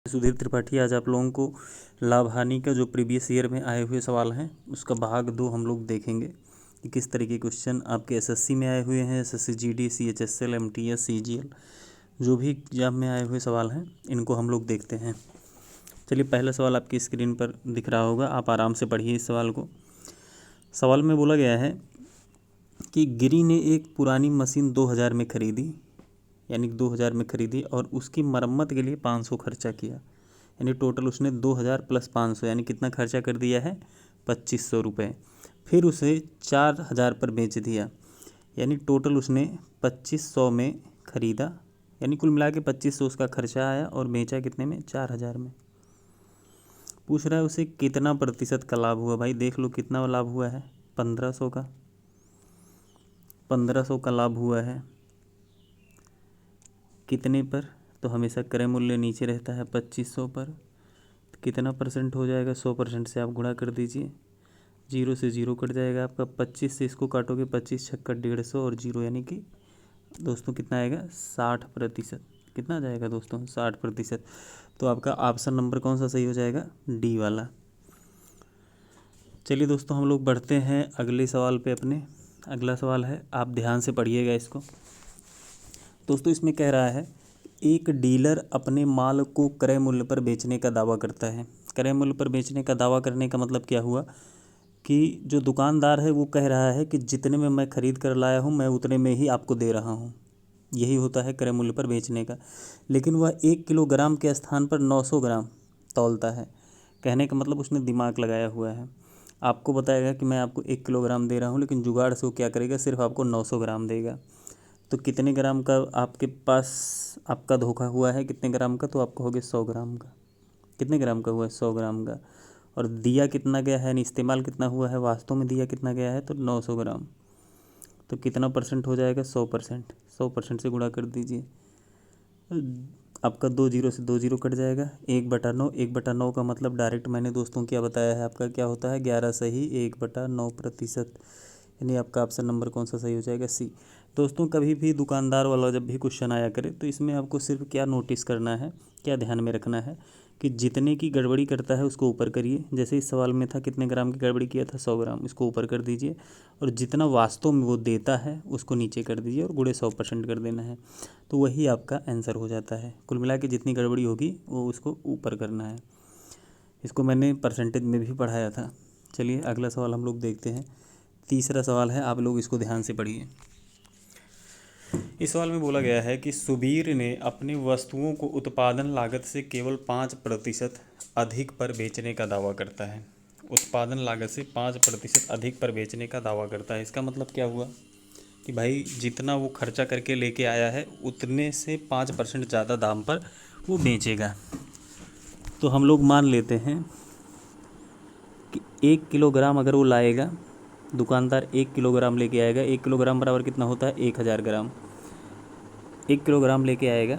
सुधीर त्रिपाठी। आज आप लोगों को लाभ हानि का जो प्रीवियस ईयर में आए हुए सवाल हैं उसका भाग 2 हम लोग देखेंगे कि किस तरह के क्वेश्चन आपके एसएससी में आए हुए हैं। SSC GD, CHSL, MTS, CGL, जो भी एग्जाम में आए हुए सवाल हैं इनको हम लोग देखते हैं। चलिए, पहला सवाल आपकी स्क्रीन पर दिख रहा होगा, आप आराम से पढ़िए इस सवाल को। सवाल में बोला गया है कि गिरी ने एक पुरानी मशीन 2000 में खरीदी, यानी 2000 में खरीदी और उसकी मरम्मत के लिए 500 खर्चा किया, यानी टोटल उसने 2000 प्लस 500 यानी कितना खर्चा कर दिया है, 2500 रुपये। फिर उसे 4000 पर बेच दिया, यानी टोटल उसने 2500 में ख़रीदा, यानी कुल मिला के 2500 उसका खर्चा आया और बेचा कितने में, 4000 में। पूछ रहा है उसे कितना प्रतिशत का लाभ हुआ। भाई देख लो कितना लाभ हुआ है, 1500 का, 1500 का लाभ हुआ है। कितने पर, तो हमेशा क्रय मूल्य नीचे रहता है 2500 पर, तो कितना परसेंट हो जाएगा, 100% से आप गुणा कर दीजिए, 0 से 0 कट जाएगा आपका, 25 से इसको काटोगे 25 छक्का 150 और 0 यानी कि दोस्तों कितना आएगा, 60%। कितना आ जाएगा दोस्तों, 60%। तो आपका ऑप्शन नंबर कौन सा सही हो जाएगा, डी वाला। चलिए दोस्तों, हम लोग बढ़ते हैं अगले सवाल पे अपने। अगला सवाल है, आप ध्यान से पढ़िएगा इसको। दोस्तों इसमें कह रहा है एक डीलर अपने माल को क्रय मूल्य पर बेचने का दावा करता है। क्रय मूल्य पर बेचने का दावा करने का मतलब क्या हुआ कि जो दुकानदार है वो कह रहा है कि जितने में मैं ख़रीद कर लाया हूँ मैं उतने में ही आपको दे रहा हूँ, यही होता है क्रय मूल्य पर बेचने का। लेकिन वह 1 किलोग्राम के स्थान पर 900 ग्राम तौलता है। कहने का मतलब उसने दिमाग लगाया हुआ है, आपको बताएगा कि मैं आपको 1 किलोग्राम दे रहा हूँ, लेकिन जुगाड़ से वो क्या करेगा, सिर्फ आपको 900 ग्राम देगा। तो कितने ग्राम का आपके पास आपका धोखा हुआ है, कितने ग्राम का, तो आपका हो गया 100 ग्राम का। कितने ग्राम का हुआ है, 100 ग्राम का। और दिया कितना गया है, यानी इस्तेमाल कितना हुआ है, वास्तव में दिया कितना गया है, तो 900 ग्राम। तो कितना परसेंट हो जाएगा, 100%। 100% से गुणा कर दीजिए, आपका 2 जीरो से 2 जीरो कट जाएगा, 1/9। 1/9 का मतलब डायरेक्ट मैंने दोस्तों क्या बताया है, आपका क्या होता है, 11 सही 1/9%। यानी आपका ऑप्शन नंबर कौन सा सही हो जाएगा, सी। दोस्तों कभी भी दुकानदार वाला जब भी क्वेश्चन आया करे तो इसमें आपको सिर्फ क्या नोटिस करना है, क्या ध्यान में रखना है कि जितने की गड़बड़ी करता है उसको ऊपर करिए। जैसे इस सवाल में था कितने ग्राम की गड़बड़ी किया था, 100 ग्राम, इसको ऊपर कर दीजिए। और जितना वास्तव में वो देता है उसको नीचे कर दीजिए और गुणे 100% कर देना है, तो वही आपका आंसर हो जाता है। कुल मिला के जितनी गड़बड़ी होगी वो उसको ऊपर करना है। इसको मैंने परसेंटेज में भी पढ़ाया था। चलिए अगला सवाल हम लोग देखते हैं। तीसरा सवाल है, आप लोग इसको ध्यान से पढ़िए। इस सवाल में बोला गया है कि सुबीर ने अपनी वस्तुओं को उत्पादन लागत से केवल 5% अधिक पर बेचने का दावा करता है। उत्पादन लागत से 5% अधिक पर बेचने का दावा करता है। इसका मतलब क्या हुआ कि भाई जितना वो खर्चा करके लेके आया है उतने से 5% ज़्यादा दाम पर वो बेचेगा। तो हम लोग मान लेते हैं कि 1 किलोग्राम अगर वो लाएगा, दुकानदार 1 किलोग्राम लेके आएगा। 1 किलोग्राम बराबर कितना होता है, 1000 ग्राम। 1 किलोग्राम लेके आएगा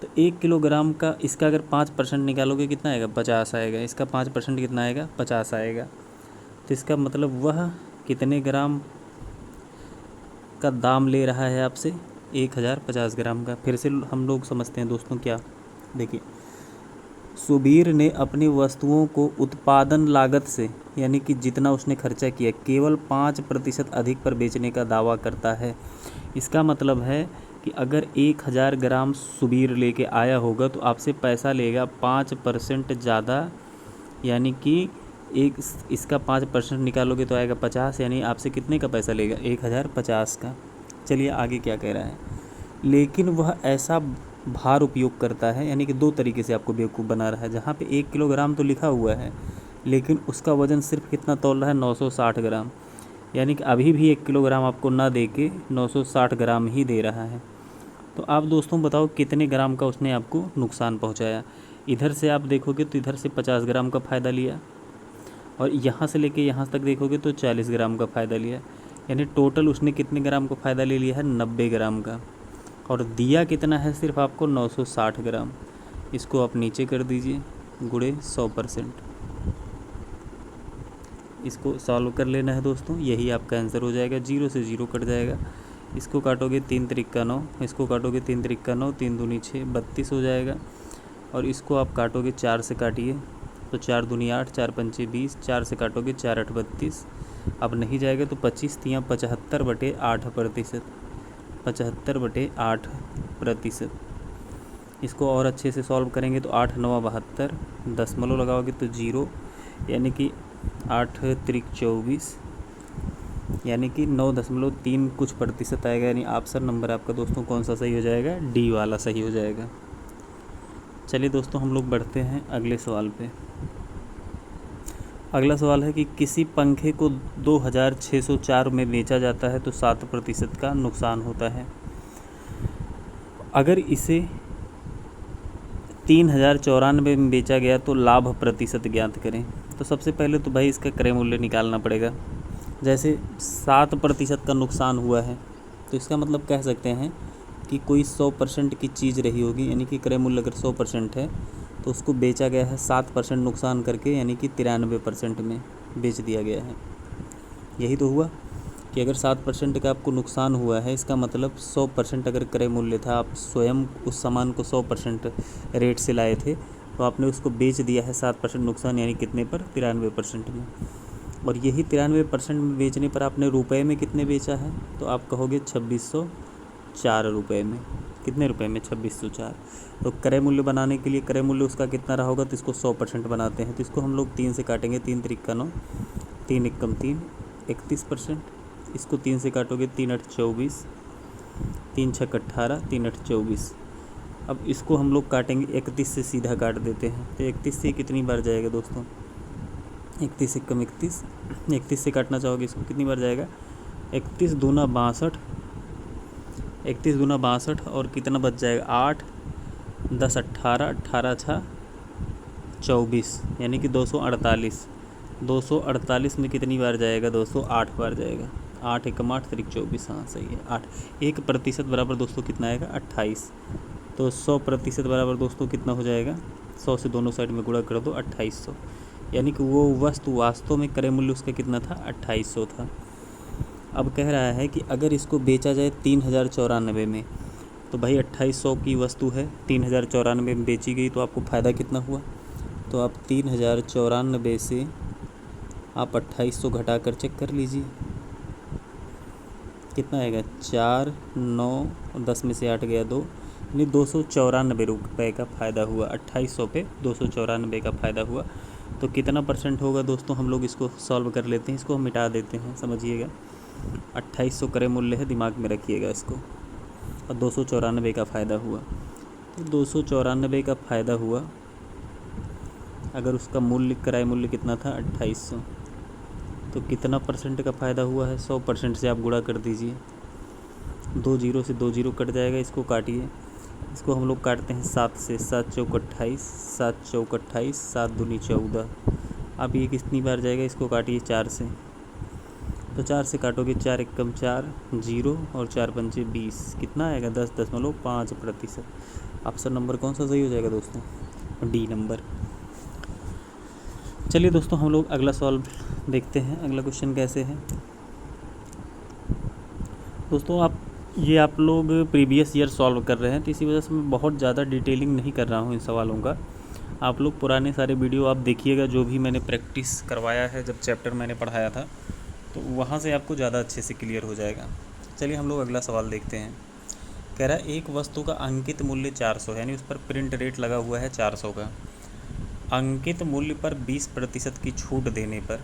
तो 1 किलोग्राम का इसका अगर 5% निकालोगे कितना आएगा, 50 आएगा। इसका 5% कितना आएगा, 50 आएगा। तो इसका मतलब वह कितने ग्राम का दाम ले रहा है आपसे, 1050 ग्राम का। फिर से हम लोग समझते हैं दोस्तों क्या, देखिए सुबीर ने अपनी वस्तुओं को उत्पादन लागत से, यानी कि जितना उसने खर्चा किया, केवल 5% अधिक पर बेचने का दावा करता है। इसका मतलब है कि अगर 1000 ग्राम सुबीर लेके आया होगा तो आपसे पैसा लेगा 5% ज़्यादा, यानी कि एक इसका 5% निकालोगे तो आएगा 50, यानी आपसे कितने का पैसा लेगा, 1050 का। चलिए आगे क्या कह रहा है, लेकिन वह ऐसा भार उपयोग करता है, यानी कि 2 तरीके से आपको बेवकूफ़ बना रहा है। जहाँ पे 1 किलोग्राम तो लिखा हुआ है लेकिन उसका वज़न सिर्फ कितना तौल रहा है, 960 ग्राम, यानी कि अभी भी 1 किलोग्राम आपको ना दे के 960 ग्राम ही दे रहा है। तो आप दोस्तों बताओ कितने ग्राम का उसने आपको नुकसान पहुंचाया। इधर से आप देखोगे तो इधर से 50 ग्राम का फ़ायदा लिया और यहाँ से लेके यहाँ तक देखोगे तो 40 ग्राम का फ़ायदा लिया, यानी टोटल उसने कितने ग्राम का फ़ायदा ले लिया है, 90 ग्राम का। और दिया कितना है, सिर्फ आपको 960 ग्राम। इसको आप नीचे कर दीजिए, गुणे 100%। इसको सॉल्व कर लेना है दोस्तों, यही आपका आंसर हो जाएगा। 0 से 0 कट जाएगा, इसको काटोगे 3 त्रिक का 9, इसको काटोगे 3 त्रिक का 9, 3 दूनी 6, 32 हो जाएगा। और इसको आप काटोगे 4 से काटिए तो 4 दूनी 8, 4 पंचे 20, 4 से काटोगे 4 8 32। अब नहीं जाएगा तो 25 तियाँ 75/8%, 75/8%। इसको और अच्छे से सॉल्व करेंगे तो 8 9 72, दशमलव लगाओगे तो 0, यानी कि 8 त्रिक 24, यानी कि 9.3 कुछ प्रतिशत आएगा। यानी ऑप्शन नंबर आपका दोस्तों कौन सा सही हो जाएगा? डी वाला सही हो जाएगा। चलिए दोस्तों हम लोग बढ़ते हैं अगले सवाल पे। अगला सवाल है कि किसी पंखे को 2604 में बेचा जाता है तो 7% का नुकसान होता है। अगर इसे 3094 में बेचा गया तो लाभ प्रतिशत ज्ञात करें। तो सबसे पहले तो भाई इसका क्रय मूल्य निकालना पड़ेगा। जैसे 7% का नुकसान हुआ है तो इसका मतलब कह सकते हैं कि कोई 100% की चीज़ रही होगी, यानी कि क्रय मूल्य अगर 100% है तो उसको बेचा गया है 7% नुकसान करके, यानी कि 93% में बेच दिया गया है। यही तो हुआ कि अगर 7% का आपको नुकसान हुआ है, इसका मतलब 100% अगर क्रय मूल्य था, आप स्वयं उस सामान को 100% रेट से लाए थे तो आपने उसको बेच दिया है 7% नुकसान, यानी कितने पर? 93% में। और यही 93% में बेचने पर आपने रुपए में कितने बेचा है? तो आप कहोगे 2604 रुपये में। कितने रुपए में? 2604। तो क्रय मूल्य बनाने के लिए क्रय मूल्य उसका कितना रहा होगा तो इसको 100% बनाते हैं। तो इसको हम लोग 3 से काटेंगे, 3 त्रिक 9, 3 एकम 3, 31%। इसको 3 से काटोगे 3 8 24, 3 6 18, 3 8 24। अब इसको हम लोग काटेंगे 31 से, सीधा काट देते हैं। तो 31 से कितनी बार जाएगा दोस्तों? 31 एकम 31, 31 से काटना चाहोगे इसको कितनी बार जाएगा? 31 दूना 62, 31 दूना 62 और कितना बच जाएगा? 8 10 18, 18 6 24, यानी कि 248। 248 में कितनी बार जाएगा दोस्तों? 8 बार जाएगा। 8 एकम 8 त्रिक 24, हाँ सही है 8। 1% बराबर दोस्तों कितना आएगा? 28। तो 100% बराबर दोस्तों कितना हो जाएगा? 100 से दोनों साइड में गुणा कर दो, 2800। यानी कि वो वस्तु वास्तव में क्रय मूल्य उसका कितना था? 2800 था। अब कह रहा है कि अगर इसको बेचा जाए 3094 में, तो भाई 2800 की वस्तु है, 3094 में बेची गई तो आपको फ़ायदा कितना हुआ? तो आप 3094 से आप 2800 घटा कर चेक कर लीजिए कितना आएगा? 4 9 10 में से 8 गया 2, यानी 294 रुपये का फ़ायदा हुआ। 2800 पे 294 का फ़ायदा हुआ। तो कितना % होगा दोस्तों? हम लोग इसको सॉल्व कर लेते हैं, इसको हम मिटा देते हैं। समझिएगा 2800 क्रय मूल्य है, दिमाग में रखिएगा इसको, और 294 का फ़ायदा हुआ। तो 294 का फ़ायदा हुआ, अगर उसका मूल्य क्रय मूल्य कितना था? 2800, तो कितना % का फ़ायदा हुआ है? 100% से आप गुणा कर दीजिए। 2 जीरो से 2 जीरो कट जाएगा, इसको काटिए। इसको हम लोग काटते हैं 7 से, 7 चौक 28, 7 चौक 28, 7 दूनी 14। अब ये कितनी बार जाएगा? इसको काटिए 4 से, तो 4 से काटोगे 4 एकम 4 0 और 4 पंचे 20, कितना आएगा? 10.5%। ऑप्शन नंबर कौन सा सही हो जाएगा दोस्तों? D number. चलिए दोस्तों हम लोग अगला सवाल देखते हैं। अगला क्वेश्चन कैसे है दोस्तों? आप लोग प्रीवियस ईयर सॉल्व कर रहे हैं, तो इसी वजह से मैं बहुत ज़्यादा डिटेलिंग नहीं कर रहा हूँ इन सवालों का। आप लोग पुराने सारे वीडियो आप देखिएगा, जो भी मैंने प्रैक्टिस करवाया है जब चैप्टर मैंने पढ़ाया था, तो वहाँ से आपको ज़्यादा अच्छे से क्लियर हो जाएगा। चलिए हम लोग अगला सवाल देखते हैं। कह रहा है एक वस्तु का अंकित मूल्य 400 है, यानी उस पर प्रिंट रेट लगा हुआ है 400 का। अंकित मूल्य पर 20% की छूट देने पर,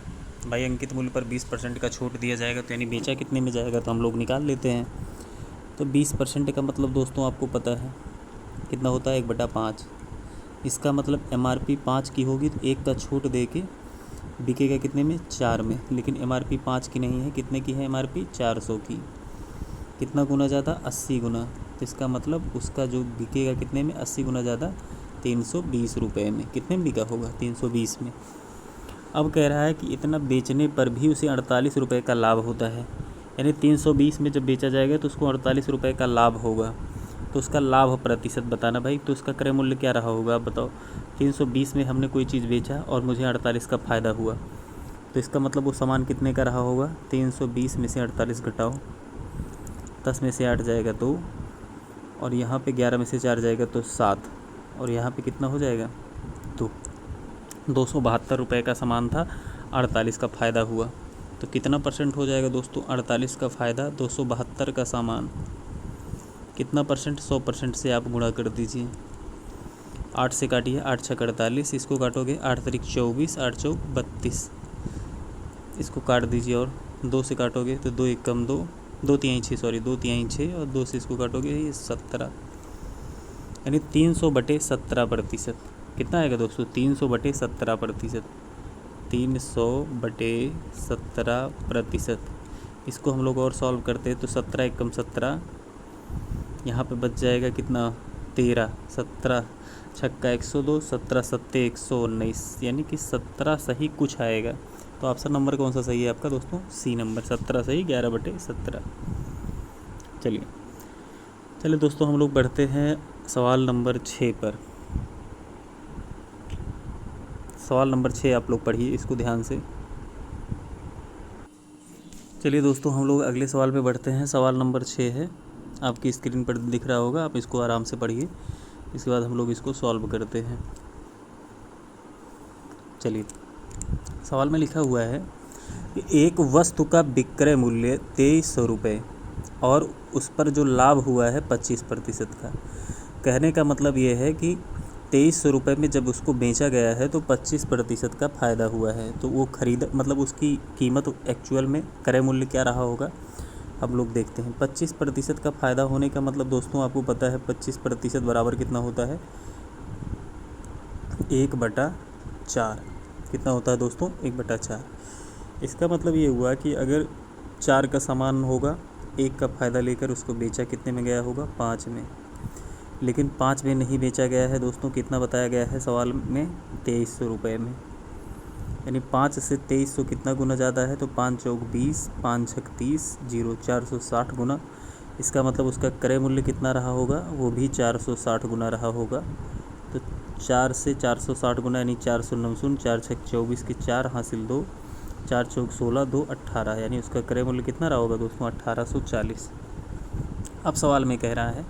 भाई अंकित मूल्य पर 20% का छूट दिया जाएगा, तो यानी बेचा कितने में जाएगा? तो हम लोग निकाल लेते हैं। तो 20% का मतलब दोस्तों आपको पता है कितना होता है? 1/5। इसका मतलब MRP 5 की होगी तो 1 का छूट दे के बिकेगा कितने में? 4 में। लेकिन MRP 5 की नहीं है, कितने की है MRP? 400 की। कितना गुना ज़्यादा? 80 गुना। तो इसका मतलब उसका जो बिकेगा कितने में? 80 गुना ज़्यादा, 320 रुपये में। कितने में बिका होगा? 320 में। अब कह रहा है कि इतना बेचने पर भी उसे 48 रुपये का लाभ होता है, यानी 320 में जब बेचा जाएगा तो उसको 48 रुपये का लाभ होगा। तो उसका लाभ प्रतिशत बताना भाई। तो उसका क्रय मूल्य क्या रहा होगा आप बताओ? 320 में हमने कोई चीज़ बेचा और मुझे 48 का फ़ायदा हुआ, तो इसका मतलब वो सामान कितने का रहा होगा? 320 में से 48 घटाओ, 10 में से 8 जाएगा 2, और यहाँ पे 11 में से 4 जाएगा तो 7, और यहाँ पे कितना हो जाएगा, तो 272 रुपये का सामान था, 48 का फ़ायदा हुआ। तो कितना परसेंट हो जाएगा दोस्तों, 48 का फ़ायदा, 272 का सामान, कितना परसेंट, 100% से आप गुणा कर दीजिए। 8 से काटिए, 8 छः 48, इसको काटोगे 8 तारीख 24, 8 चौक 32, इसको काट दीजिए। और 2 से काटोगे तो 2 एक कम 2, 2 तिहाई 6, सॉरी 2 तिहाई 6, और 2 से इसको काटोगे ये 17, यानी 300/17%। कितना आएगा दोस्तों, 300/17%, 300/17%। इसको हम लोग और सॉल्व करते हैं तो 17 एक कम 17, यहाँ पे बच जाएगा कितना, 13, 17 छक्का 102, 17 सत्ते 119, यानी कि 17 सही कुछ आएगा। तो ऑप्शन नंबर कौन सा सही है आपका दोस्तों, सी नंबर, 17 सही, 11/17। चलिए दोस्तों, हम लोग बढ़ते हैं सवाल नंबर 6 पर। सवाल नंबर 6 आप लोग पढ़िए इसको ध्यान से। चलिए दोस्तों, हम लोग अगले सवाल पे बढ़ते हैं। सवाल नंबर 6 है, आपकी स्क्रीन पर दिख रहा होगा, आप इसको आराम से पढ़िए। इसके बाद हम लोग इसको सॉल्व करते हैं। चलिए, सवाल में लिखा हुआ है कि एक वस्तु का विक्रय मूल्य 2300 रुपये और उस पर जो लाभ हुआ है 25% का। कहने का मतलब ये है कि 2300 रुपये में जब उसको बेचा गया है तो 25% का फ़ायदा हुआ है। तो वो मतलब उसकी कीमत एक्चुअल में क्रय मूल्य क्या रहा होगा, हम लोग देखते हैं। 25% का फ़ायदा होने का मतलब दोस्तों आपको पता है 25% बराबर कितना होता है, 1/4। कितना होता है दोस्तों, 1/4। इसका मतलब ये हुआ कि अगर 4 का सामान होगा, 1 का फ़ायदा लेकर उसको बेचा कितने में गया होगा, 5 में। लेकिन 5 में नहीं बेचा गया है दोस्तों, कितना बताया गया है सवाल में, 2300 रुपये में। यानी 5 से 2300 कितना गुना ज़्यादा है, तो 5 चौक 20, 5 छक 30, 0 460 गुना। इसका मतलब उसका क्रय मूल्य कितना रहा होगा, वो भी 460 गुना रहा होगा। तो 4 से 460 गुना यानी 499, 4 छक 24 के 4 हासिल 2, 4 चौक 16, 2 18, यानी उसका क्रय मूल्य कितना रहा होगा दोस्तों, 1840। अब सवाल में कह रहा है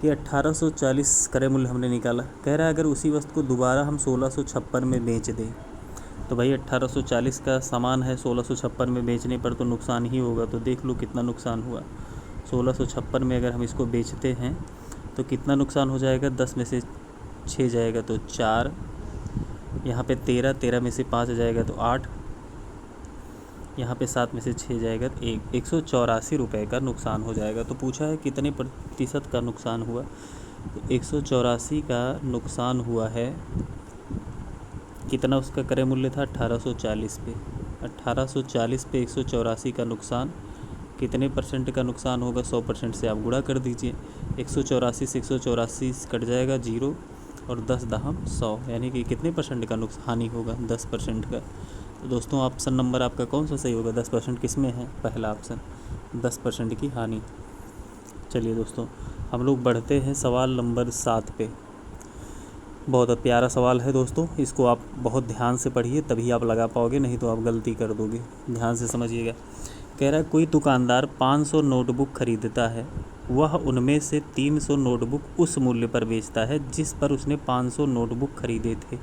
कि 1840 क्रय मूल्य हमने निकाला। कह रहा है अगर उसी वस्तु को दोबारा हम 1656 में बेच दें, तो भाई 1840 का सामान है, 1656 में बेचने पर तो नुकसान ही होगा। तो देख लो कितना नुकसान हुआ। 1656 में अगर हम इसको बेचते हैं तो कितना नुकसान हो जाएगा, 10 में से 6 जाएगा तो 4, यहाँ पे 13 में से 5 जाएगा तो 8, यहाँ पे 7 में से 6 जाएगा तो 184 रुपये का नुकसान हो जाएगा। तो पूछा है कितने प्रतिशत का नुकसान हुआ, तो 184 का नुकसान हुआ है। कितना उसका क्रय मूल्य था, 1840 पे। 1840 पे 184 का नुकसान, कितने परसेंट का नुकसान होगा, 100% से आप गुणा कर दीजिए। 184 से 184 कट जाएगा 0, और 10 दहम 100, यानी कि कितने परसेंट का हानि होगा, 10% का। तो दोस्तों ऑप्शन नंबर आपका कौन सा सही होगा, 10% किस में है, पहला ऑप्शन, 10% की हानि। चलिए दोस्तों, हम लोग बढ़ते हैं सवाल नंबर 7 पे। बहुत प्यारा सवाल है दोस्तों, इसको आप बहुत ध्यान से पढ़िए तभी आप लगा पाओगे, नहीं तो आप गलती कर दोगे। ध्यान से समझिएगा। कह रहा है कोई दुकानदार 500 नोटबुक खरीदता है, वह उनमें से 300 नोटबुक उस मूल्य पर बेचता है जिस पर उसने 500 नोटबुक खरीदे थे।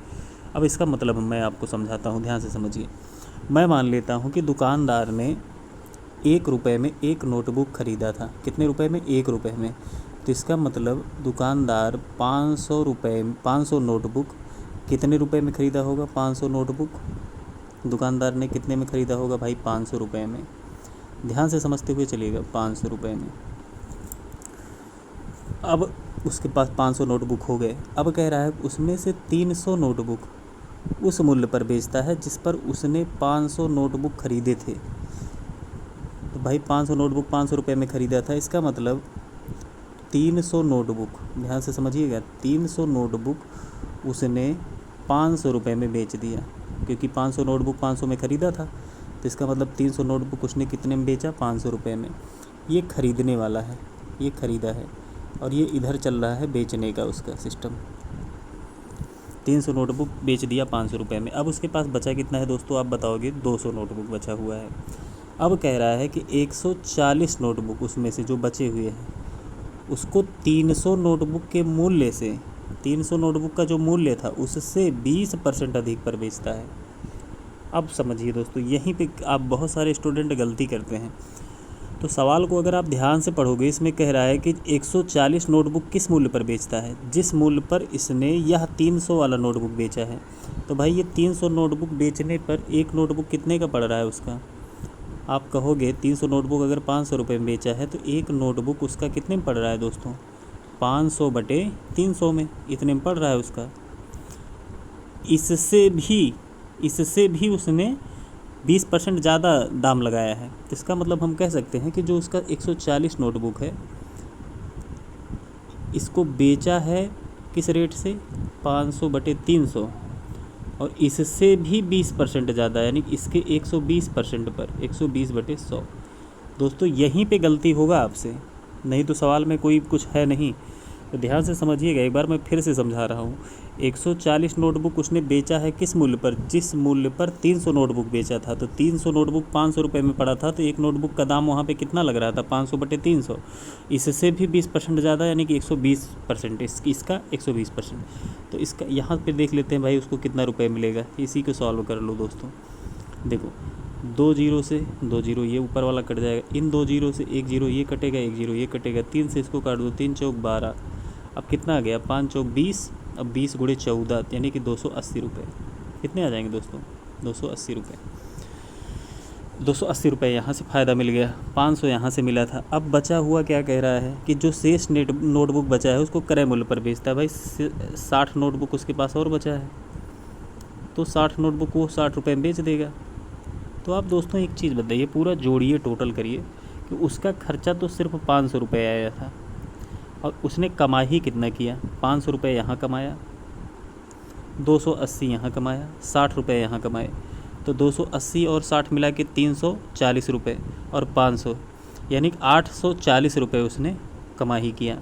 अब इसका मतलब मैं आपको समझाता हूँ, ध्यान से समझिए। मैं मान लेता हूँ कि दुकानदार ने 1 रुपये में 1 नोटबुक ख़रीदा था। कितने रुपए में, 1 रुपये में। तो इसका मतलब दुकानदार 500 नोटबुक कितने रुपए में ख़रीदा होगा, 500 नोटबुक दुकानदार ने कितने में ख़रीदा होगा भाई, 500 रुपये में। ध्यान से समझते हुए चलिएगा, 500 रुपये में। अब उसके पास 500 नोटबुक हो गए। अब कह रहा है उसमें से 300 नोटबुक उस मूल्य पर बेचता है जिस पर उसने 500 नोटबुक खरीदे थे। तो भाई 500 नोटबुक 500 रुपये में ख़रीदा था, इसका मतलब 300 नोटबुक, ध्यान से समझिएगा, 300 नोटबुक उसने 500 रुपये में बेच दिया, क्योंकि 500 नोटबुक 500 में ख़रीदा था। तो इसका मतलब 300 नोटबुक उसने कितने में बेचा, 500 रुपये में। ये खरीदने वाला है, ये ख़रीदा है, और ये इधर चल रहा है बेचने का उसका सिस्टम। 300 नोटबुक बेच दिया 500 रुपये में। अब उसके पास बचा कितना है दोस्तों, आप बताओगे, 200 नोटबुक बचा हुआ है। अब कह रहा है कि 140 नोटबुक उसमें से जो बचे हुए हैं उसको 300 नोटबुक के मूल्य से 300 नोटबुक का जो मूल्य था उससे 20% अधिक पर बेचता है। अब समझिए दोस्तों, यहीं पे आप बहुत सारे स्टूडेंट गलती करते हैं। तो सवाल को अगर आप ध्यान से पढ़ोगे, इसमें कह रहा है कि 140 नोटबुक किस मूल्य पर बेचता है, जिस मूल्य पर इसने यह 300 वाला नोटबुक बेचा है। तो भाई ये 300 नोटबुक बेचने पर एक नोटबुक कितने का पड़ रहा है उसका। आप कहोगे 300 नोटबुक अगर 500 रुपये में बेचा है तो एक नोटबुक उसका कितने में पड़ रहा है दोस्तों, 500/300 में, इतने में पड़ रहा है उसका। इससे भी उसने 20% ज़्यादा दाम लगाया है। तो इसका मतलब हम कह सकते हैं कि जो उसका 140 नोटबुक है, इसको बेचा है किस रेट से, 500/300, और इससे भी 20% ज़्यादा, यानी इसके 120% पर, 120/100। दोस्तों यहीं पे गलती होगा आपसे, नहीं तो सवाल में कोई कुछ है नहीं। तो ध्यान से समझिएगा, एक बार मैं फिर से समझा रहा हूँ। 140 नोटबुक उसने बेचा है किस मूल्य पर, जिस मूल्य पर 300 नोटबुक बेचा था। तो 300 नोटबुक 500 रुपये में पड़ा था, तो एक नोटबुक का दाम वहाँ पे कितना लग रहा था, 500/300। इससे भी 20% ज़्यादा, यानी कि 120%, इसका 120%। तो इसका यहाँ पे देख लेते हैं भाई, उसको कितना रुपये मिलेगा, इसी को सॉल्व कर लो दोस्तों। देखो 2 जीरो से 2 जीरो ये ऊपर वाला कट जाएगा, इन 2 जीरो से 1 जीरो ये कटेगा, 1 जीरो ये कटेगा, 3 से इसको काट दो, 3 चौक 12, अब कितना आ गया, 5 चौक 20, अब 20 × 14 यानी कि 280 रुपये। कितने आ जाएंगे दोस्तों, 280 रुपये। 280 रुपये यहाँ से फ़ायदा मिल गया, 500 यहाँ से मिला था। अब बचा हुआ क्या कह रहा है कि जो शेष नोटबुक बचा है उसको क्रय मूल्य पर बेचता है। भाई 60 नोटबुक उसके पास और बचा है, तो 60 नोटबुक वो 60 रुपये में बेच देगा। तो आप दोस्तों एक चीज़ बताइए, पूरा जोड़िए, टोटल करिए कि उसका खर्चा तो सिर्फ 500 रुपये आया था, और उसने कमा ही कितना किया, 500 रुपये यहाँ कमाया, 280 यहाँ कमाया, 60 रुपये यहाँ कमाए। तो 280 और 60 मिला के 340 रुपये, और 500 यानी 840 रुपये उसने कमा ही किया।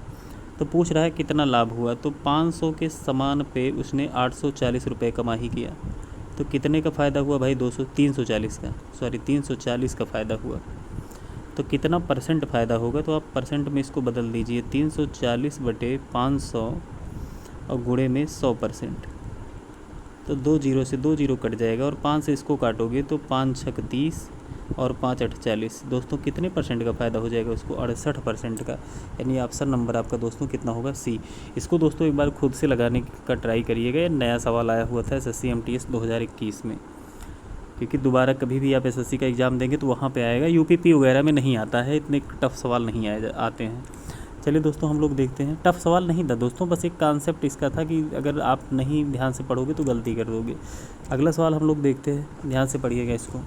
तो पूछ रहा है कितना लाभ हुआ, तो 500 के समान पे उसने 840 रुपये कमा ही किया। तो कितने का फ़ायदा हुआ भाई, 340 का फ़ायदा हुआ। तो कितना परसेंट फ़ायदा होगा, तो आप परसेंट में इसको बदल दीजिए, 340/500 और गुणे में 100%। तो 2 जीरो से 2 जीरो कट जाएगा, और 5 से इसको काटोगे तो 5 छक 30 और 5 8 40। दोस्तों कितने परसेंट का फ़ायदा हो जाएगा उसको, 68% का। यानी ऑप्शन नंबर आपका दोस्तों कितना होगा, सी। इसको दोस्तों एक बार खुद से लगाने का ट्राई करिएगा। ये नया सवाल आया हुआ था SSC MTS 2021 में, क्योंकि दोबारा कभी भी आप SSC का एग्ज़ाम देंगे तो वहाँ पे आएगा, UPP वगैरह में नहीं आता है, इतने टफ सवाल नहीं आते हैं। चलिए दोस्तों हम लोग देखते हैं, टफ सवाल नहीं था दोस्तों, बस एक कॉन्सेप्ट इसका था कि अगर आप नहीं ध्यान से पढ़ोगे तो गलती कर दोगे। अगला सवाल हम लोग देखते हैं, ध्यान से पढ़िएगा इसको।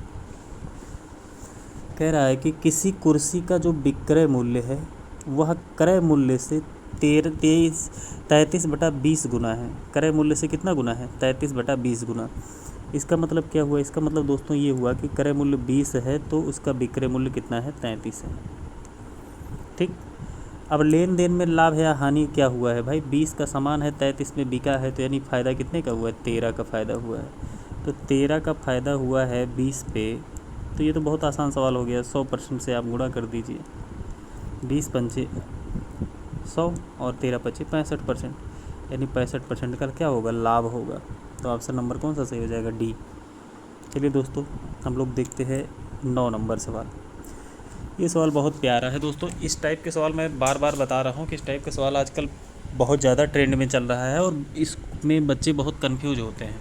कह रहा है कि किसी कुर्सी का जो विक्रय मूल्य है वह क्रय मूल्य से 33/20 गुना है। क्रय मूल्य से कितना गुना है, 33/20 गुना। इसका मतलब क्या हुआ, इसका मतलब दोस्तों ये हुआ कि क्रय मूल्य 20 है तो उसका विक्रय मूल्य कितना है, 33 है। ठीक, अब लेन देन में लाभ या हानि क्या हुआ है भाई, 20 का सामान है, 33 में बिका है, तो यानी फ़ायदा कितने का हुआ है, 13 का फ़ायदा हुआ है। तो 13 का फ़ायदा हुआ है 20 पे, तो ये तो बहुत आसान सवाल हो गया, 100% से आप गुणा कर दीजिए, 20 पंचे 100 और 13 पचे 65%, यानी 65% का क्या होगा, लाभ होगा। तो ऑप्शन नंबर कौन सा सही हो जाएगा, डी। चलिए दोस्तों हम लोग देखते हैं 9 नंबर सवाल। ये सवाल बहुत प्यारा है दोस्तों, इस टाइप के सवाल मैं बार बार बता रहा हूँ कि इस टाइप के सवाल आजकल बहुत ज़्यादा ट्रेंड में चल रहा है, और इसमें बच्चे बहुत कंफ्यूज होते हैं।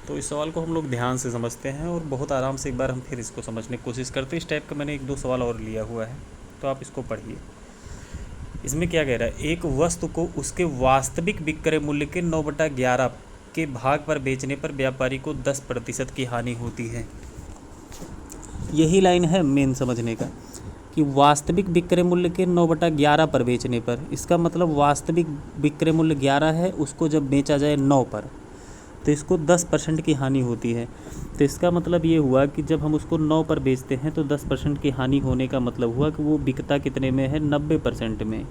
तो इस सवाल को हम लोग ध्यान से समझते हैं और बहुत आराम से एक बार हम फिर इसको समझने की कोशिश करते हैं। इस टाइप का मैंने 1-2 सवाल और लिया हुआ है, तो आप इसको पढ़िए। इसमें क्या कह रहा है, एक वस्तु को उसके वास्तविक विक्रय मूल्य के 9/11 के भाग पर बेचने पर व्यापारी को 10% की हानि होती है। यही लाइन है मेन समझने का, कि वास्तविक विक्रय मूल्य के 9/11 पर बेचने पर, इसका मतलब वास्तविक विक्रय मूल्य 11 है, उसको जब बेचा जाए 9 पर तो इसको 10% की हानि होती है। तो इसका मतलब ये हुआ कि जब हम उसको 9 पर बेचते हैं तो 10% की हानि होने का मतलब हुआ कि वो बिकता कितने में है, 90% में।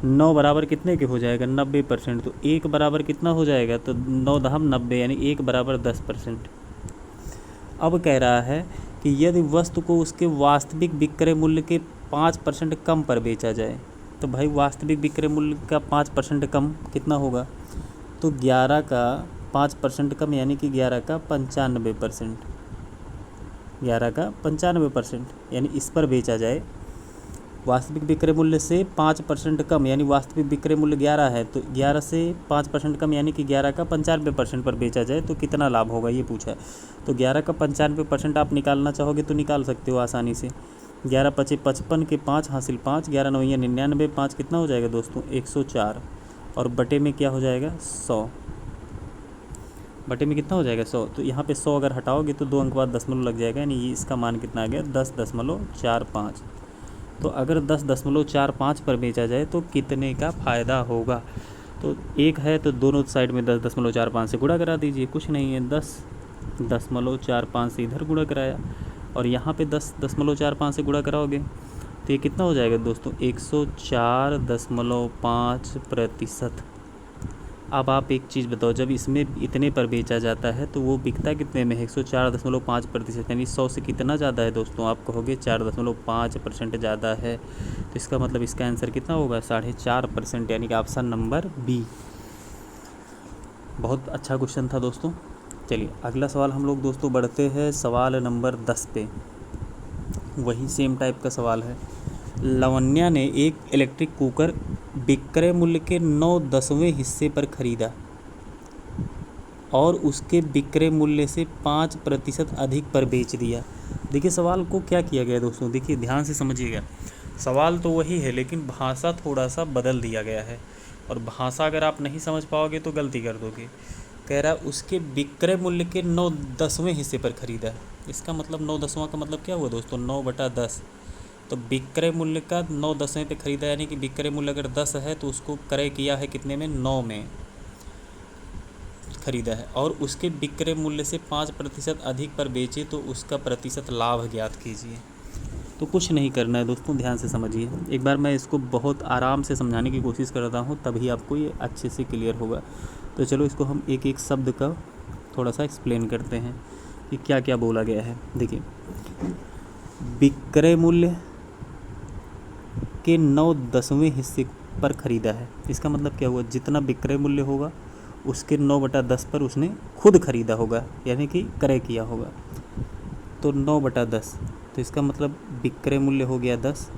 9 बराबर कितने के हो जाएगा, 90%। तो 1 बराबर कितना हो जाएगा, तो 9 दहम 90, यानी 1 बराबर 10%। अब कह रहा है कि यदि वस्तु को उसके वास्तविक विक्रय मूल्य के 5% कम पर बेचा जाए, तो भाई वास्तविक विक्रय मूल्य का 5% कम कितना होगा, तो 11 का 5% कम यानी कि 11 का 95%, 11 का 95% यानी इस पर बेचा जाए। वास्तविक विक्रय मूल्य से 5% कम यानी वास्तविक विक्रय मूल्य 11 है, तो 11 से 5% कम यानी कि 11 का 95% पर बेचा जाए तो कितना लाभ होगा ये पूछा है। तो 11 का 95% आप निकालना चाहोगे तो निकाल सकते हो आसानी से। 11 पचे 55 के 5 हासिल 5, 11 नौया 99, 5 कितना हो जाएगा दोस्तों 104, और बटे में क्या हो जाएगा 100, बटे में कितना हो जाएगा 100। तो यहाँ पे 100 अगर हटाओगे तो 2 अंक बाद दशमलव लग जाएगा, यानी ये इसका मान कितना आ गया 10.45। तो अगर 10.45 पर बेचा जाए तो कितने का फ़ायदा होगा, तो एक है तो दोनों साइड में 10.45 से गुणा करा दीजिए, कुछ नहीं है 10.45 से इधर गुणा कराया, और यहाँ पे 10.45 से गुणा कराओगे तो ये कितना हो जाएगा दोस्तों 104.5%। अब आप एक चीज़ बताओ, जब इसमें इतने पर बेचा जाता है तो वो बिकता कितने में है 104.5%, यानी 100 से कितना ज़्यादा है दोस्तों, आप कहोगे 4.5% ज़्यादा है, तो इसका मतलब इसका आंसर कितना होगा 4.5%, यानी कि ऑप्शन नंबर बी। बहुत अच्छा क्वेश्चन था दोस्तों। चलिए अगला सवाल हम लोग दोस्तों बढ़ते हैं सवाल नंबर 10 पे। वही सेम टाइप का सवाल है। लावण्या ने एक इलेक्ट्रिक कुकर विक्रय मूल्य के 9/10वें हिस्से पर खरीदा और उसके विक्रय मूल्य से 5% अधिक पर बेच दिया। देखिए सवाल को क्या किया गया दोस्तों, देखिए ध्यान से समझिएगा। सवाल तो वही है लेकिन भाषा थोड़ा सा बदल दिया गया है, और भाषा अगर आप नहीं समझ पाओगे तो गलती कर दोगे। कह रहा उसके विक्रय मूल्य के 9/10वें हिस्से पर खरीदा। इसका मतलब 9/10वां का मतलब क्या हुआ दोस्तों 9/10। तो विक्रय मूल्य का 9/10वें पे खरीदा, यानी कि विक्रय मूल्य अगर 10 है तो उसको क्रय किया है कितने में 9 में खरीदा है, और उसके विक्रय मूल्य से 5% अधिक पर बेचे तो उसका प्रतिशत लाभ ज्ञात कीजिए। तो कुछ नहीं करना है दोस्तों, ध्यान से समझिए। एक बार मैं इसको बहुत आराम से समझाने की कोशिश करता हूँ तभी आपको ये अच्छे से क्लियर होगा। तो चलो इसको हम एक एक शब्द का थोड़ा सा एक्सप्लेन करते हैं कि क्या क्या बोला गया है। देखिए विक्रय मूल्य के 9/10वें हिस्से पर खरीदा है, इसका मतलब क्या हुआ, जितना विक्रय मूल्य होगा उसके 9/10 पर उसने खुद खरीदा होगा, यानी कि क्रय किया होगा। तो 9/10, तो इसका मतलब विक्रय मूल्य हो गया 10,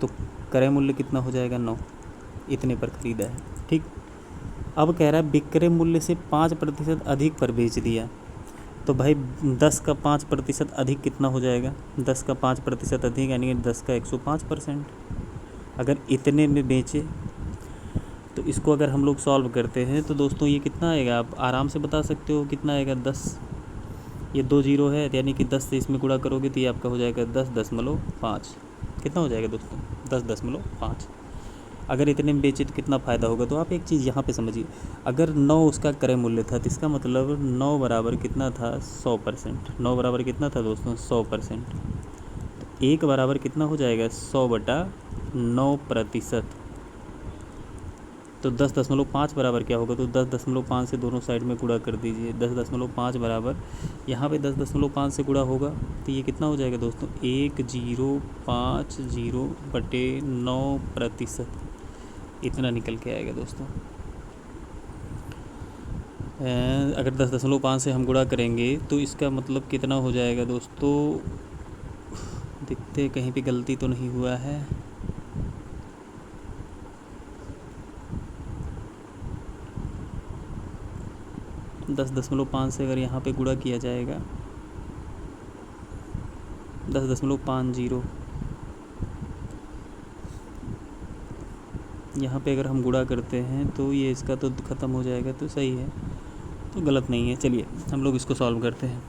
तो क्रय मूल्य कितना हो जाएगा 9, इतने पर खरीदा है। ठीक, अब कह रहा है विक्रय मूल्य से 5% अधिक पर बेच दिया। तो भाई 10 का 5% अधिक कितना हो जाएगा, 10 का 5% अधिक यानी कि 10 का 105%। अगर इतने में बेचे तो इसको अगर हम लोग सॉल्व करते हैं तो दोस्तों ये कितना आएगा, आप आराम से बता सकते हो कितना आएगा 10, ये 2 जीरो है यानी कि 10 से इसमें गुणा करोगे तो ये आपका हो जाएगा 10.5। कितना हो जाएगा दोस्तों 10.5। अगर इतने में बेचे तो कितना फ़ायदा होगा, तो आप एक चीज़ यहाँ पे समझिए। अगर 9 उसका क्रय मूल्य था तो इसका मतलब 9 बराबर कितना था 100%। 9 बराबर कितना था दोस्तों 100%। तो 1 बराबर कितना हो जाएगा 100/9%। तो 10.5 बराबर क्या होगा, तो 10.5 से दोनों साइड में गुणा कर दीजिए। 10.5 बराबर यहाँ पे 10.5 से गुणा होगा तो ये कितना हो जाएगा दोस्तों 1050/9%, इतना निकल के आएगा दोस्तों। अगर 10.5 से हम गुणा करेंगे तो इसका मतलब कितना हो जाएगा दोस्तों, देखते कहीं पे गलती तो नहीं हुआ है। दस 10.5 से अगर यहाँ पे गुणा किया जाएगा 10.50, यहाँ पे अगर हम गुणा करते हैं तो ये इसका तो ख़त्म हो जाएगा, तो सही है, तो गलत नहीं है। चलिए हम लोग इसको सॉल्व करते हैं।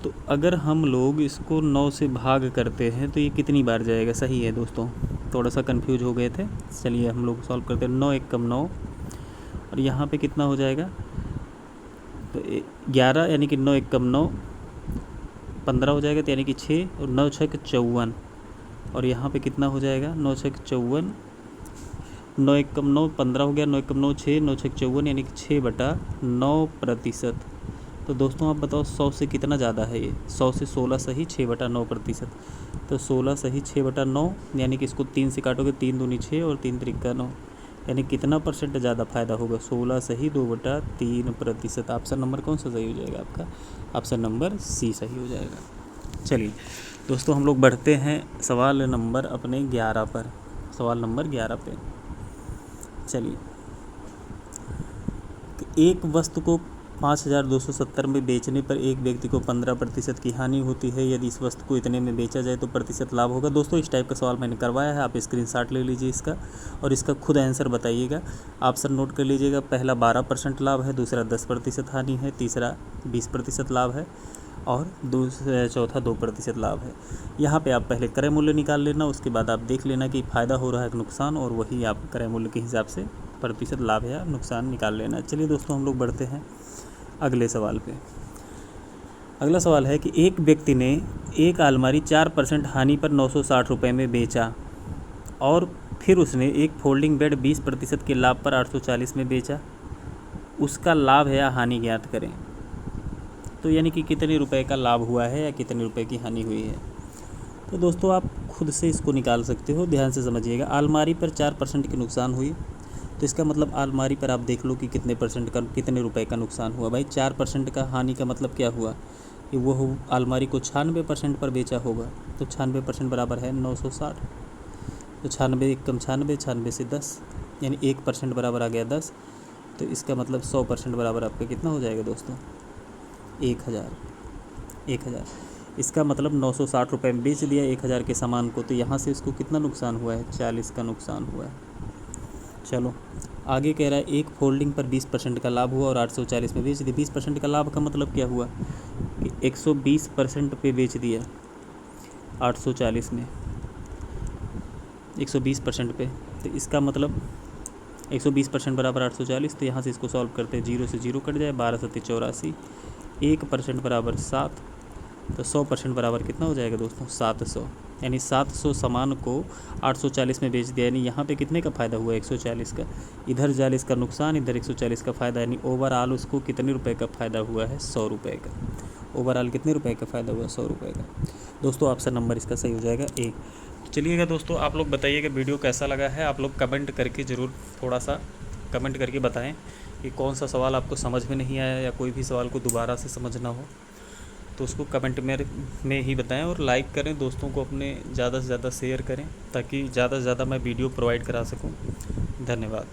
तो अगर हम लोग इसको 9 से भाग करते हैं तो ये कितनी बार जाएगा, सही है दोस्तों, थोड़ा सा कंफ्यूज हो गए थे। चलिए हम लोग सॉल्व करते हैं। 9 1 कम 9, और यहाँ पे कितना हो जाएगा तो 11, यानी कि 9 1 कम 9 15 हो जाएगा, तो यानी कि 6, और 9 6 54, और यहाँ पे कितना हो जाएगा 9 6 54, 9 1 कम 9 15 हो गया, 9 1 कम 9 6, 9 6 54 यानी कि 6/9%। तो दोस्तों आप बताओ 100 से कितना ज़्यादा है ये, 100 से 16 सही 6/9%। तो 16 सही 6/9, यानी कि इसको 3 से काटोगे 3 दूनी 6 और 3 त्रिका 9, यानी कितना परसेंट ज़्यादा फ़ायदा होगा? 16 सही 2/3%। ऑप्शन नंबर कौन सा सही हो जाएगा आपका? ऑप्शन नंबर सी सही हो जाएगा। चलिए दोस्तों, हम लोग बढ़ते हैं सवाल नंबर अपने 11 पर। सवाल नंबर 11 पे चलिए, एक वस्तु को 5,270 में बेचने पर एक व्यक्ति को 15% की हानि होती है। यदि इस वस्तु को इतने में बेचा जाए तो प्रतिशत लाभ होगा। दोस्तों, इस टाइप का सवाल मैंने करवाया है, आप स्क्रीनशॉट ले लीजिए इसका और इसका खुद आंसर बताइएगा। ऑप्शन नोट कर लीजिएगा। पहला 12% लाभ है, दूसरा 10% हानि है, तीसरा 20% लाभ है और चौथा 2% लाभ है। यहाँ पे आप पहले क्रय मूल्य निकाल लेना, उसके बाद आप देख लेना कि फ़ायदा हो रहा है कि नुकसान, और वही आप क्रय मूल्य के हिसाब से प्रतिशत लाभ या नुकसान निकाल लेना। चलिए दोस्तों, हम लोग बढ़ते हैं अगले सवाल पे। अगला सवाल है कि एक व्यक्ति ने एक अलमारी 4% हानि पर 960 रुपये में बेचा और फिर उसने एक फोल्डिंग बेड 20% के लाभ पर 840 में बेचा। उसका लाभ या हानि ज्ञात करें। तो यानी कि कितने रुपए का लाभ हुआ है या कितने रुपए की हानि हुई है। तो दोस्तों, आप खुद से इसको निकाल सकते हो, ध्यान से समझिएगा। अलमारी पर 4% की नुकसान हुई, तो इसका मतलब अलमारी पर आप देख लो कि कितने रुपए का नुकसान हुआ। भाई 4% का हानि का मतलब क्या हुआ कि वो अलमारी को 96% पर बेचा होगा। तो 96% बराबर है 960। तो 96 कम 96, 96 से 10, यानी 1% बराबर आ गया 10। तो इसका मतलब 100% बराबर आपका कितना हो जाएगा दोस्तों? 1000। इसका मतलब 960 रुपये में बेच दिया 1000 के सामान को, तो यहाँ से इसको कितना नुकसान हुआ है? 40 का नुकसान हुआ है। चलो आगे कह रहा है एक फोल्डिंग पर 20% का लाभ हुआ और 840 में बेच दिया। 20% का लाभ का मतलब क्या हुआ कि 120% पे बेच दिया 840 में, 120% पे। तो इसका मतलब 120% बराबर 840। तो यहाँ से इसको सॉल्व करते हैं, 0 से 0 कट जाए, 12 7 84, 1% बराबर 7। तो 100% बराबर कितना हो जाएगा दोस्तों? 700। यानी 700 सामान को 840 में बेच दिया, यानी यहाँ पे कितने का फ़ायदा हुआ? 140 का। इधर 40 का नुकसान, इधर 140 का फ़ायदा, यानी ओवरऑल उसको कितने रुपए का फ़ायदा हुआ है? 100 रुपये का। ओवरऑल कितने रुपए का फ़ायदा हुआ? 100 रुपये का। दोस्तों, ऑप्शन नंबर इसका सही हो जाएगा ए। चलिएगा दोस्तों, आप लोग बताइएगा वीडियो कैसा लगा है। आप लोग कमेंट करके ज़रूर थोड़ा सा कमेंट करके बताएं कि कौन सा सवाल आपको समझ में नहीं आया या कोई भी सवाल को दोबारा से समझना हो तो उसको कमेंट में ही बताएं। और लाइक करें, दोस्तों को अपने ज़्यादा से ज़्यादा शेयर करें ताकि ज़्यादा से ज़्यादा मैं वीडियो प्रोवाइड करा सकूं। धन्यवाद।